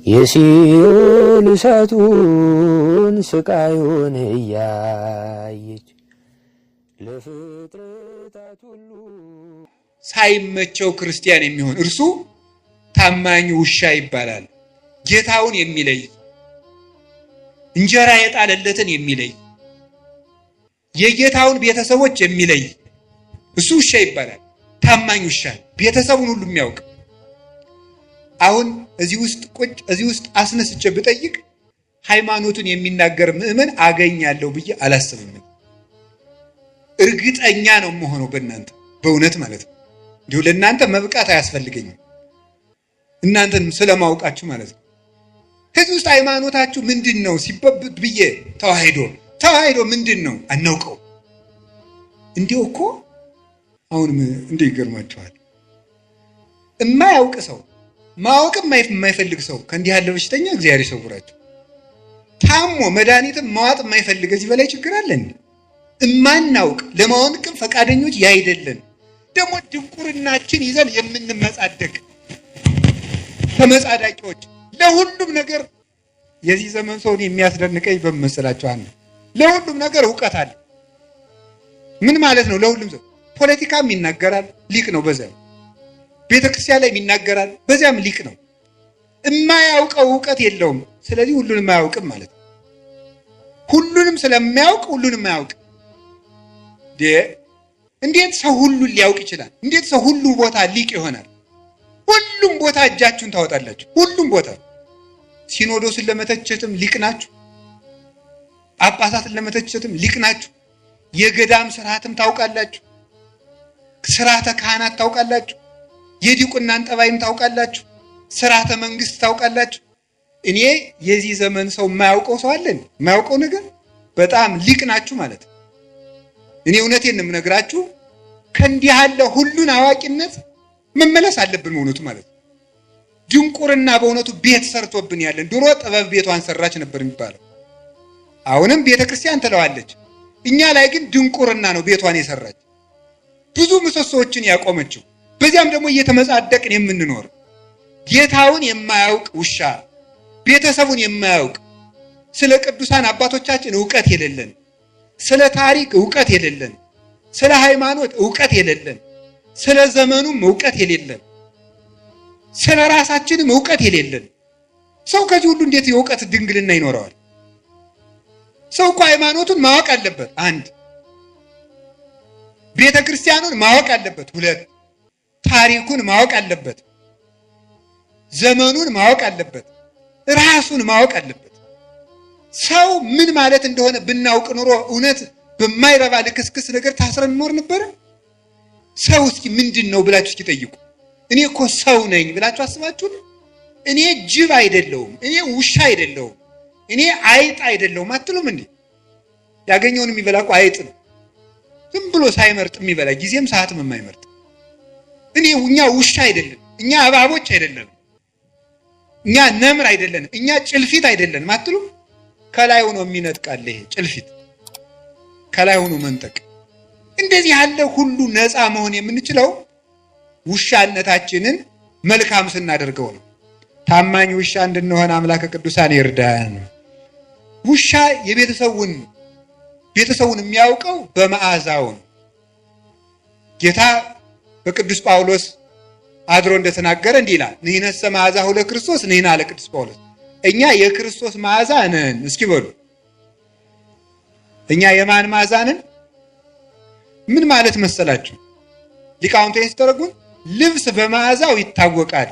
የሲኦል እሳቱን ስቃዩን እያየች ለፍጥረታት ሁሉ ሳይመቸው ክርስቲያን የሚሆን እርሱ ታማኝ ውሻ ይባላል። ጌታውን የሚለይ እንጀራ የጣለለትን የሚለይ የጌታውን ቤተሰቦች የሚለይ እሱ ውሻ ይባላል። ታማኝ ውሻ ቤተሰቡን ሁሉ የሚያውቅ። አሁን እዚህ ውስጥ አስነስቼ ብጠይቅ ሃይማኖቱን የሚናገር ምእመን አገኛለሁ ብዬ አላስብም። እርግጠኛ ነው የምሆነው በእናንተ በእውነት ማለት ነው። እንዲሁ ለእናንተ መብቃት አያስፈልገኝም እናንተን ስለማውቃችሁ ማለት ነው። ከዚህ ውስጥ ሃይማኖታችሁ ምንድን ነው ሲበብት ብዬ ተዋሂዶ ምንድን ነው አናውቀው። እንዲሁ እኮ አሁንም እንዲህ ይገርማችኋል። የማያውቅ ሰው ማወቅም የማይፈልግ ሰው ከእንዲህ ያለ በሽተኛ እግዚአብሔር ይሰውራችሁ። ታሞ መድኃኒትም ማዋጥ የማይፈልግ እዚህ በላይ ችግር አለ እንዴ? እማናውቅ ለማወቅም ፈቃደኞች ያይደለን ደግሞ ድንቁርናችን ይዘን የምንመጻደቅ ተመጻዳቂዎች ለሁሉም ነገር። የዚህ ዘመን ሰውን የሚያስደንቀኝ በመሰላችሁ አንዱ ለሁሉም ነገር ዕውቀት አለ። ምን ማለት ነው? ለሁሉም ሰው ፖለቲካም ይናገራል፣ ሊቅ ነው። በዚያም ቤተክርስቲያን ላይ ይናገራል፣ በዚያም ሊቅ ነው። የማያውቀው ዕውቀት የለውም። ስለዚህ ሁሉንም አያውቅም ማለት ነው። ሁሉንም ስለማያውቅ ሁሉንም አያውቅም። እንዴት ሰው ሁሉ ሊያውቅ ይችላል? እንዴት ሰው ሁሉ ቦታ ሊቅ ይሆናል? ሁሉም ቦታ እጃችሁን ታወጣላችሁ። ሁሉም ቦታ ሲኖዶስን ለመተቸትም ሊቅ ናችሁ። ጳጳሳትን ለመተቸትም ሊቅ ናችሁ። የገዳም ስርዓትም ታውቃላችሁ። ስርዓተ ካህናት ታውቃላችሁ። የዲቁናን ጠባይም ታውቃላችሁ። ስርዓተ መንግስት ታውቃላችሁ። እኔ የዚህ ዘመን ሰው የማያውቀው ሰው አለን? የማያውቀው ነገር በጣም ሊቅ ናችሁ ማለት ነው። እኔ እውነቴን ነው የምነግራችሁ። ከእንዲህ ያለ ሁሉን አዋቂነት መመለስ አለብን እውነቱ ማለት ነው። ድንቁርና በእውነቱ ቤት ሰርቶብን ያለን። ድሮ ጥበብ ቤቷን ሰራች ነበር የሚባለው። አሁንም ቤተክርስቲያን ትለዋለች። እኛ ላይ ግን ድንቁርና ነው ቤቷን የሰራች፣ ብዙ ምሰሶዎችን ያቆመችው። በዚያም ደግሞ እየተመጻደቅን የምንኖር ጌታውን የማያውቅ ውሻ፣ ቤተሰቡን የማያውቅ፣ ስለ ቅዱሳን አባቶቻችን ዕውቀት የሌለን፣ ስለ ታሪክ ዕውቀት የሌለን፣ ስለ ሃይማኖት ዕውቀት የሌለን፣ ስለ ዘመኑም ዕውቀት የሌለን፣ ስለ ራሳችንም ዕውቀት የሌለን ሰው ከዚህ ሁሉ እንዴት የዕውቀት ድንግልና ይኖረዋል? ሰው እኮ ሃይማኖቱን ማወቅ አለበት። አንድ ቤተ ክርስቲያኑን ማወቅ አለበት። ሁለት ታሪኩን ማወቅ አለበት። ዘመኑን ማወቅ አለበት። ራሱን ማወቅ አለበት። ሰው ምን ማለት እንደሆነ ብናውቅ ኑሮ እውነት በማይረባ ልክስክስ ነገር ታስረን እንኖር ነበረ? ሰው እስኪ ምንድን ነው ብላችሁ እስኪ ጠይቁ። እኔ እኮ ሰው ነኝ ብላችሁ አስባችሁ? እኔ ጅብ አይደለሁም፣ እኔ ውሻ አይደለሁም፣ እኔ አይጥ አይደለሁም አትሉም እንዴ? ያገኘውን የሚበላ እኮ አይጥ ነው። ዝም ብሎ ሳይመርጥ የሚበላ ጊዜም ሰዓትም የማይመርጥ። እኛ ውሻ አይደለም፣ እኛ እባቦች አይደለም፣ እኛ ነምር አይደለም፣ እኛ ጭልፊት አይደለም አትሉም? ከላይ ሆኖ የሚነጥቃል ይሄ ጭልፊት፣ ከላይ ሆኖ መንጠቅ። እንደዚህ ያለ ሁሉ ነፃ መሆን የምንችለው ውሻነታችንን መልካም ስናደርገው ነው። ታማኝ ውሻ እንድንሆን አምላከ ቅዱሳን ይርዳን። ውሻ ቤተሰቡን የሚያውቀው በመዓዛው ነው። ጌታ በቅዱስ ጳውሎስ አድሮ እንደተናገረ እንዲህ ይላል፣ ንሕነሰ መዓዛሁ ለክርስቶስ ንሕነ አለ ቅዱስ ጳውሎስ። እኛ የክርስቶስ መዓዛ ነን። እስኪ በሉ እኛ የማን መዓዛ ነን? ምን ማለት መሰላችሁ? ሊቃውንት ሲተረጉም ልብስ በመዓዛው ይታወቃል።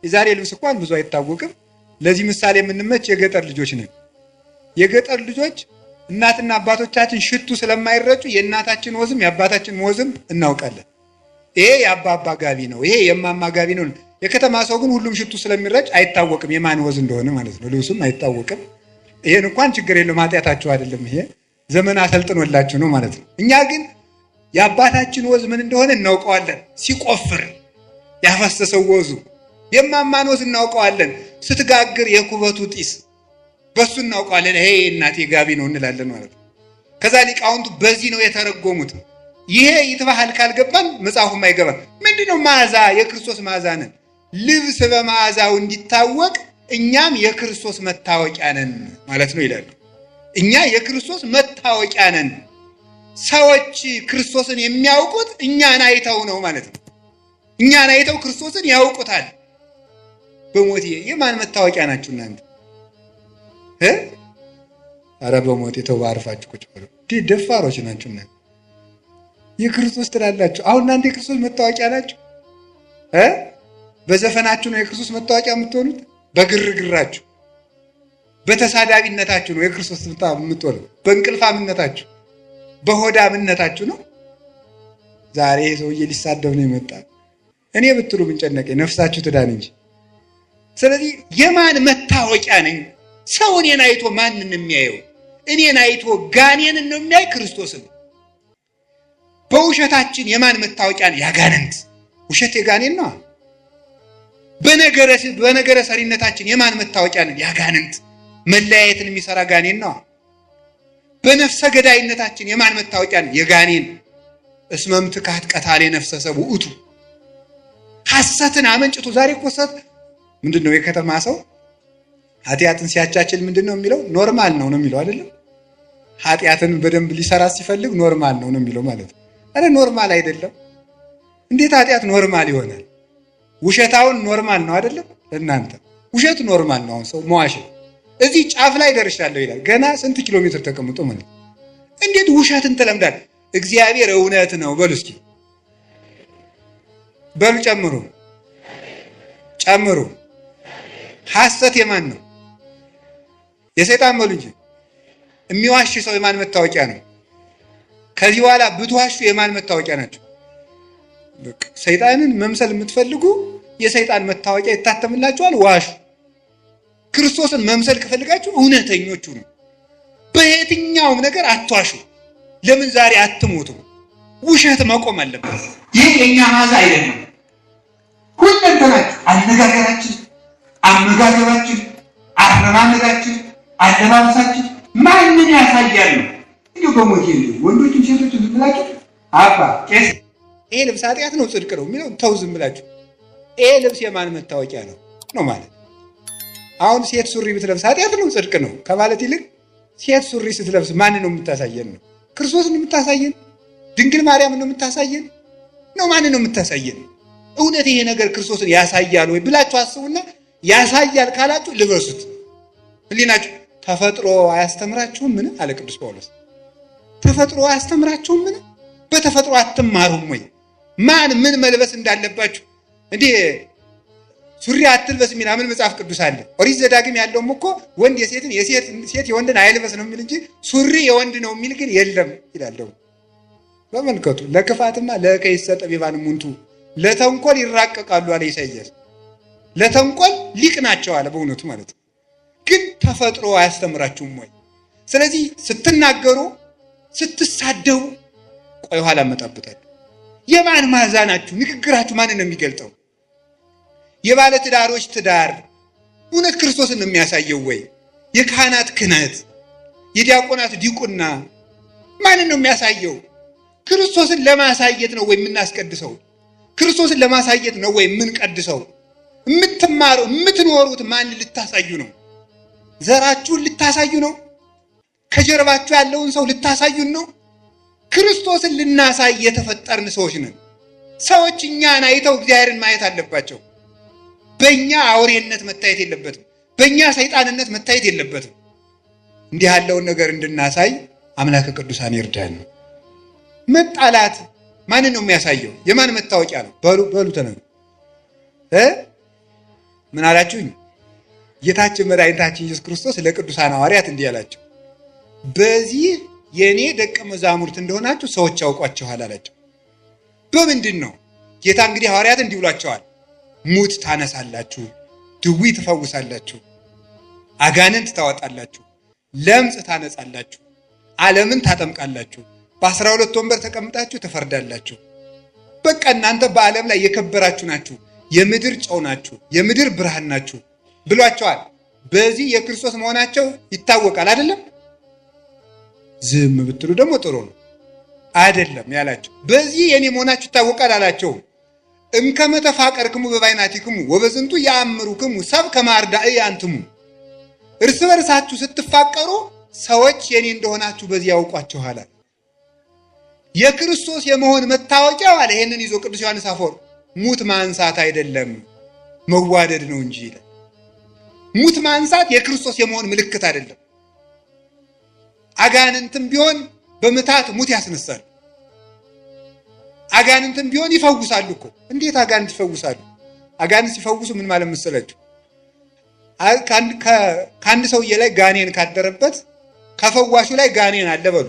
የዛሬ ልብስ እንኳን ብዙ አይታወቅም። ለዚህ ምሳሌ የምንመች የገጠር ልጆች ነን። የገጠር ልጆች እናትና አባቶቻችን ሽቱ ስለማይረጩ የእናታችን ወዝም የአባታችን ወዝም እናውቃለን። ይሄ የአባባ ጋቢ ነው፣ ይሄ የማማ ጋቢ ነው። የከተማ ሰው ግን ሁሉም ሽቱ ስለሚረጭ አይታወቅም የማን ወዝ እንደሆነ ማለት ነው። ልብሱም አይታወቅም። ይሄን እንኳን ችግር የለውም፣ ኃጢአታችሁ አይደለም። ይሄ ዘመን አሰልጥኖላችሁ ነው ማለት ነው። እኛ ግን የአባታችን ወዝ ምን እንደሆነ እናውቀዋለን። ሲቆፍር ያፈሰሰው ወዙ የማማን ወዝ እናውቀዋለን። ስትጋግር የኩበቱ ጢስ በሱ እናውቀዋለን። ይሄ እናቴ ጋቢ ነው እንላለን ማለት ነው። ከዛ ሊቃውንቱ በዚህ ነው የተረጎሙት። ይሄ ይትባህል ካልገባን መጽሐፉም አይገባን። ምንድነው መዓዛ? የክርስቶስ መዓዛ ነን። ልብስ በመዓዛው እንዲታወቅ እኛም የክርስቶስ መታወቂያ ነን ማለት ነው ይላሉ። እኛ የክርስቶስ መታወቂያ ነን። ሰዎች ክርስቶስን የሚያውቁት እኛን አይተው ነው ማለት ነው። እኛን አይተው ክርስቶስን ያውቁታል። በሞቴ የማን መታወቂያ ናችሁ እናንተ? ኧረ በሞቴ ተባርፋችሁ ቁጭ በሉ። ደፋሮች ናችሁ እናንተ። የክርስቶስ ትላላችሁ። አሁን እናንተ የክርስቶስ መታወቂያ ናችሁ። በዘፈናችሁ ነው የክርስቶስ መታወቂያ የምትሆኑት። በግርግራችሁ በተሳዳቢነታችሁ ነው የክርስቶስ የምትሆኑት። በእንቅልፋምነታችሁ በሆዳምነታችሁ ነው። ዛሬ ሰውዬ ሊሳደብ ነው የመጣ። እኔ ብትሉ ምን ጨነቀኝ፣ ነፍሳችሁ ትዳን እንጂ። ስለዚህ የማን መታወቂያ ነኝ? ሰው እኔን አይቶ ማንን የሚያየው? እኔን አይቶ ጋኔንን ነው የሚያይ ክርስቶስን። በውሸታችን የማን መታወቂያ ነው? ያጋንንት። ውሸት የጋኔን ነው። በነገረ ሰሪነታችን የማን መታወቂያ ነው? ያጋንንት። መለያየትን የሚሰራ ጋኔን ነው። በነፍሰ ገዳይነታችን የማን መታወቂያ ነው? የጋኔን። እስመም ትካት ቀታሌ ነፍሰ ሰብ ውእቱ። ሐሰትን አመንጭቱ። ዛሬ እኮ ሐሰት ምንድነው? የከተማ ሰው ኃጢአትን ሲያቻችል ምንድነው የሚለው? ኖርማል ነው የሚለው አይደለም። ኃጢአትን በደንብ ሊሰራ ሲፈልግ ኖርማል ነው የሚለው ማለት ነው። አረ ኖርማል አይደለም። እንዴት ኃጢአት ኖርማል ይሆናል? ውሸታውን ኖርማል ነው አይደለም? እናንተ ውሸት ኖርማል ነው። አሁን ሰው መዋሸት እዚህ ጫፍ ላይ ደርሻለሁ ይላል። ገና ስንት ኪሎ ሜትር ተቀምጦ ማለት እንዴት ውሸትን ተለምዳል? እግዚአብሔር እውነት ነው በሉ እስኪ በሉ። ጨምሩ። ሐሰት የማን ነው? የሰይጣን በሉ እንጂ። የሚዋሽ ሰው የማን መታወቂያ ነው? ከዚህ በኋላ ብትዋሹ የማን መታወቂያ ናቸው? ሰይጣንን መምሰል የምትፈልጉ የሰይጣን መታወቂያ ይታተምላችኋል። ዋሹ። ክርስቶስን መምሰል ከፈልጋችሁ እውነተኞቹ ነው። በየትኛውም ነገር አትዋሹ። ለምን ዛሬ አትሞቱ? ውሸት መቆም አለበት። ይህ የኛ ማዛ አይደለም። ሁለንተናችሁ፣ አነጋገራችን፣ አመጋገባችን፣ አረማመዳችን፣ አለባበሳችን ማንን ያሳያል? እንዲሁ በሞቴ ወንዶችም ሴቶችም ዝም ብላችሁ አባ ቄስ ይሄ ልብስ ኃጢአት ነው ጽድቅ ነው የሚለው ተው ዝም ብላችሁ። ይሄ ልብስ የማን መታወቂያ ነው ማለት? አሁን ሴት ሱሪ ብትለብስ ኃጢአት ነው ጽድቅ ነው ከማለት ይልቅ ሴት ሱሪ ስትለብስ ማን ነው የምታሳየን? ነው ክርስቶስን የምታሳየን? ድንግል ማርያም ነው የምታሳየን? ነው ማን ነው የምታሳየን? እውነት ይሄ ነገር ክርስቶስን ያሳያል ወይ ብላችሁ አስቡና ያሳያል ካላችሁ ልበሱት። ህሊናችሁ ተፈጥሮ አያስተምራችሁም? ምን አለ ቅዱስ ጳውሎስ? ተፈጥሮ አያስተምራችሁም? ምን በተፈጥሮ አትማሩም ወይ? ማን ምን መልበስ እንዳለባችሁ እንዴ ሱሪ አትልበስ የሚል ምን መጽሐፍ ቅዱስ አለ? ኦሪት ዘዳግም ያለውም እኮ ወንድ የሴትን ሴት የወንድን አይልበስ ነው የሚል እንጂ ሱሪ የወንድ ነው የሚል ግን የለም ይላል። በመልከቱ ለክፋትማ ለከይሰ ጠቢባን ሙንቱ ለተንኮል ይራቀቃሉ አለ ኢሳይያስ። ለተንኮል ሊቅ ናቸው አለ በእውነቱ ማለት ነው። ግን ተፈጥሮ አያስተምራችሁም ወይ? ስለዚህ ስትናገሩ ስትሳደቡ ቆይ ኋላ መጣበታል። የማን ማዛ ናችሁ? ንግግራችሁ ማንን ነው የሚገልጠው? የባለ ትዳሮች ትዳር እውነት ክርስቶስን ነው የሚያሳየው ወይ? የካህናት ክህነት፣ የዲያቆናት ዲቁና ማንን ነው የሚያሳየው? ክርስቶስን ለማሳየት ነው ወይ የምናስቀድሰው? ክርስቶስን ለማሳየት ነው ወይ የምንቀድሰው? የምትማሩ የምትኖሩት ማን ልታሳዩ ነው? ዘራችሁን ልታሳዩ ነው? ከጀርባችሁ ያለውን ሰው ልታሳዩን ነው? ክርስቶስን ልናሳይ የተፈጠርን ሰዎች ነን። ሰዎች እኛን አይተው እግዚአብሔርን ማየት አለባቸው። በእኛ አውሬነት መታየት የለበትም። በእኛ ሰይጣንነት መታየት የለበትም። እንዲህ ያለውን ነገር እንድናሳይ አምላከ ቅዱሳን ይርዳን። መጣላት ማንን ነው የሚያሳየው? የማን መታወቂያ ነው? በሉ ተነሱ። ምን አላችሁኝ? ጌታችን መድኃኒታችን ኢየሱስ ክርስቶስ ለቅዱሳን ሐዋርያት እንዲህ አላቸው፣ በዚህ የእኔ ደቀ መዛሙርት እንደሆናችሁ ሰዎች ያውቋችኋል አላቸው። በምንድን ነው? ጌታ እንግዲህ ሐዋርያት እንዲህ ብሏቸዋል፣ ሙት ታነሳላችሁ፣ ድዊ ትፈውሳላችሁ፣ አጋንንት ታወጣላችሁ፣ ለምጽ ታነጻላችሁ፣ ዓለምን ታጠምቃላችሁ፣ በ12 ወንበር ተቀምጣችሁ ትፈርዳላችሁ። በቃ እናንተ በዓለም ላይ የከበራችሁ ናችሁ፣ የምድር ጨው ናችሁ፣ የምድር ብርሃን ናችሁ ብሏቸዋል። በዚህ የክርስቶስ መሆናቸው ይታወቃል አይደለም? ዝም ብትሉ ደግሞ ጥሩ ነው አይደለም ያላቸው። በዚህ የኔ መሆናችሁ ይታወቃል አላቸው። እምከመ ተፋቀርክሙ በባይናቲክሙ ወበዝንቱ ያአምሩክሙ ሰብ ከማርዳኢ አንትሙ። እርስ በርሳችሁ ስትፋቀሩ ሰዎች የኔ እንደሆናችሁ በዚህ ያውቋችኋል። የክርስቶስ የመሆን መታወቂያው አለ ይሄንን ይዞ ቅዱስ ዮሐንስ አፈወርቅ ሙት ማንሳት አይደለም መዋደድ ነው እንጂ ይላል። ሙት ማንሳት የክርስቶስ የመሆን ምልክት አይደለም። አጋንንትም ቢሆን በምታት ሙት ያስነሳል። አጋንንትም ቢሆን ይፈውሳሉ እኮ። እንዴት አጋንንት ይፈውሳሉ? አጋንንት ሲፈውሱ ምን ማለት መሰላችሁ? ከአንድ ሰውዬ ላይ ጋኔን ካደረበት ከፈዋሹ ላይ ጋኔን አለ በሉ።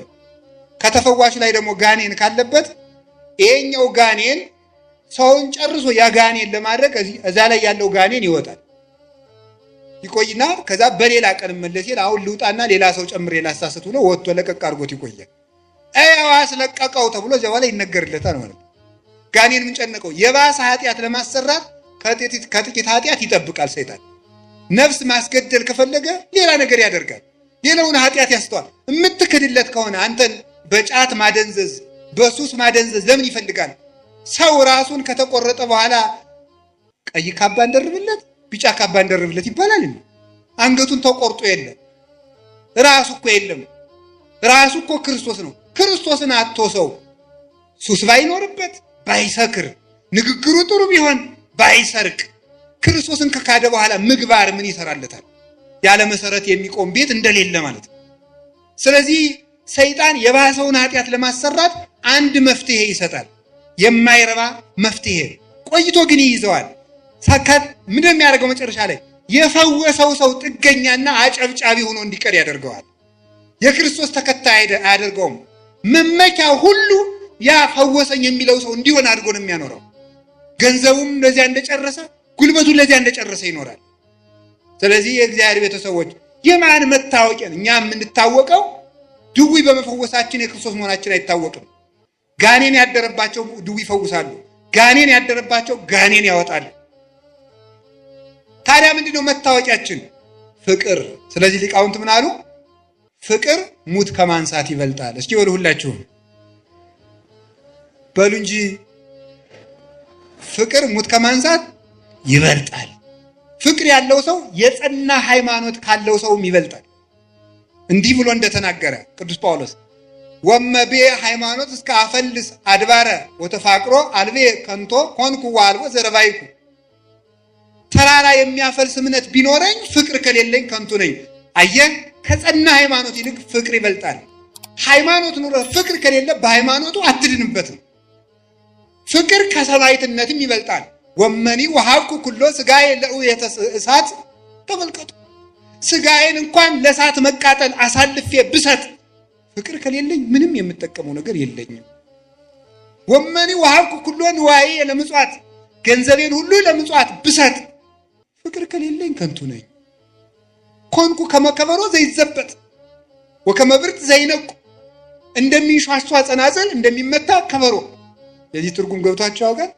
ከተፈዋሹ ላይ ደግሞ ጋኔን ካለበት ይሄኛው ጋኔን ሰውን ጨርሶ ያ ጋኔን ለማድረግ እዛ ላይ ያለው ጋኔን ይወጣል። ይቆይና ከዛ በሌላ ቀን መለስ ይል አሁን ልውጣና ሌላ ሰው ጨምሬ ላሳስት ብሎ ወጥቶ ለቀቅ አድርጎት ይቆያል። አስለቀቀው ተብሎ እዚያ በኋላ ይነገርለታል ማለት ነው። ጋኔን ምን ጨነቀው? የባሰ ኃጢአት ለማሰራት ከጥቂት ኃጢአት ይጠብቃል ሰይጣን። ነፍስ ማስገደል ከፈለገ ሌላ ነገር ያደርጋል። ሌላውን ኃጢአት ያስተዋል። የምትክድለት ከሆነ አንተን በጫት ማደንዘዝ፣ በሱስ ማደንዘዝ ለምን ይፈልጋል? ሰው ራሱን ከተቆረጠ በኋላ ቀይ ካባ እንደርብለት፣ ቢጫ ካባ እንደርብለት ይባላል። አንገቱን ተቆርጦ የለም ራሱ እኮ የለም። ራሱ እኮ ክርስቶስ ነው። ክርስቶስን አጥቶ ሰው ሱስ ባይኖርበት፣ ባይሰክር፣ ንግግሩ ጥሩ ቢሆን፣ ባይሰርቅ፣ ክርስቶስን ከካደ በኋላ ምግባር ምን ይሰራለታል? ያለ መሰረት የሚቆም ቤት እንደሌለ ማለት ነው። ስለዚህ ሰይጣን የባሰውን ኃጢአት ለማሰራት አንድ መፍትሄ ይሰጣል። የማይረባ መፍትሄ ቆይቶ ግን ይይዘዋል። ምንድን ነው የሚያደርገው? መጨረሻ ላይ የፈወሰው ሰው ጥገኛና አጨብጫቢ ሆኖ እንዲቀር ያደርገዋል። የክርስቶስ ተከታይ አያደርገውም። መመኪያው ሁሉ ያ ፈወሰኝ የሚለው ሰው እንዲሆን አድርጎ ነው የሚያኖረው። ገንዘቡም ለዚያ እንደጨረሰ፣ ጉልበቱን ለዚያ እንደጨረሰ ይኖራል። ስለዚህ የእግዚአብሔር ቤተሰቦች የማን መታወቂያ? እኛ የምንታወቀው ድውይ በመፈወሳችን የክርስቶስ መሆናችን አይታወቅም። ጋኔን ያደረባቸው ድውይ ይፈውሳሉ። ጋኔን ያደረባቸው ጋኔን ያወጣሉ። ታዲያ ምንድነው መታወቂያችን? ፍቅር። ስለዚህ ሊቃውንት ምን አሉ? ፍቅር ሙት ከማንሳት ይበልጣል። እስኪ በሉ ሁላችሁም በሉ እንጂ ፍቅር ሙት ከማንሳት ይበልጣል። ፍቅር ያለው ሰው የጸና ሃይማኖት ካለው ሰውም ይበልጣል። እንዲህ ብሎ እንደተናገረ ቅዱስ ጳውሎስ ወመቤ ሃይማኖት እስከ አፈልስ አድባረ ወተፋቅሮ አልቤ ከንቶ ኮንኩ ዋልቦ ዘረባይኩ። ተራራ የሚያፈልስ እምነት ቢኖረኝ ፍቅር ከሌለኝ ከንቱ ነኝ። አየህ፣ ከጸና ሃይማኖት ይልቅ ፍቅር ይበልጣል። ሃይማኖት ኑሮ ፍቅር ከሌለ በሃይማኖቱ አትድንበትም። ፍቅር ከሰማዕትነትም ይበልጣል። ወመኒ ወሀብኩ ኩሎ ስጋዬ ለእሳት እሳት። ተመልከቱ፣ ስጋዬን እንኳን ለእሳት መቃጠል አሳልፌ ብሰጥ ፍቅር ከሌለኝ ምንም የምጠቀመው ነገር የለኝም። ወመኒ ወሀብኩ ኩሎ ንዋዬ ለምጽዋት፣ ገንዘቤን ሁሉ ለምጽዋት ብሰጥ ፍቅር ከሌለኝ ከንቱ ነኝ። ኮንኩ ከመከበሮ ዘይዘበጥ ወከመብርት ዘይነቁ። እንደሚንሿሿ ጸናጽል እንደሚመታ ከበሮ። የዚህ ትርጉም ገብቷቸው ያውቃል?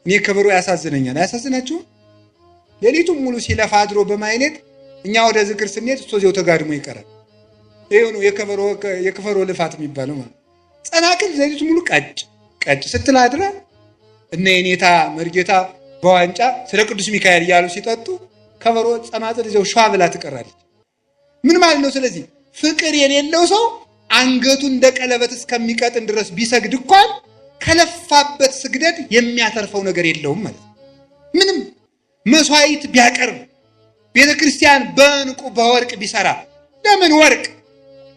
እኔ ከበሮ ያሳዝነኛል። አያሳዝናችሁም? ሌሊቱን ሙሉ ሲለፋ አድሮ በማይነት እኛ ወደ ዝክር ስንሄድ እሱ እዚያው ተጋድሞ ይቀራል። ይሄው ነው የከበሮ ልፋት የሚባለው ማለት። ጸናጽል ሌሊቱን ሙሉ ቀጭ ስትል አድራ እነ የኔታ መርጌታ በዋንጫ ስለ ቅዱስ ሚካኤል እያሉ ሲጠጡ ከበሮ ጸናጽል እዚያው ሸዋ ብላ ትቀራለች። ምን ማለት ነው? ስለዚህ ፍቅር የሌለው ሰው አንገቱ እንደ ቀለበት እስከሚቀጥን ድረስ ቢሰግድ እንኳን ከለፋበት ስግደት የሚያተርፈው ነገር የለውም ማለት ነው። ምንም መስዋዕት ቢያቀርብ፣ ቤተክርስቲያን በእንቁ በወርቅ ቢሰራ፣ ለምን ወርቅ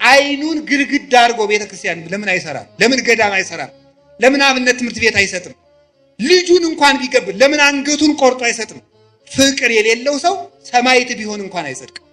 አይኑን ግድግዳ አድርጎ ቤተክርስቲያን ለምን አይሰራም? ለምን ገዳም አይሰራም? ለምን አብነት ትምህርት ቤት አይሰጥም? ልጁን እንኳን ቢገብር ለምን አንገቱን ቆርጦ አይሰጥም? ፍቅር የሌለው ሰው ሰማዕት ቢሆን እንኳን አይጸድቅም።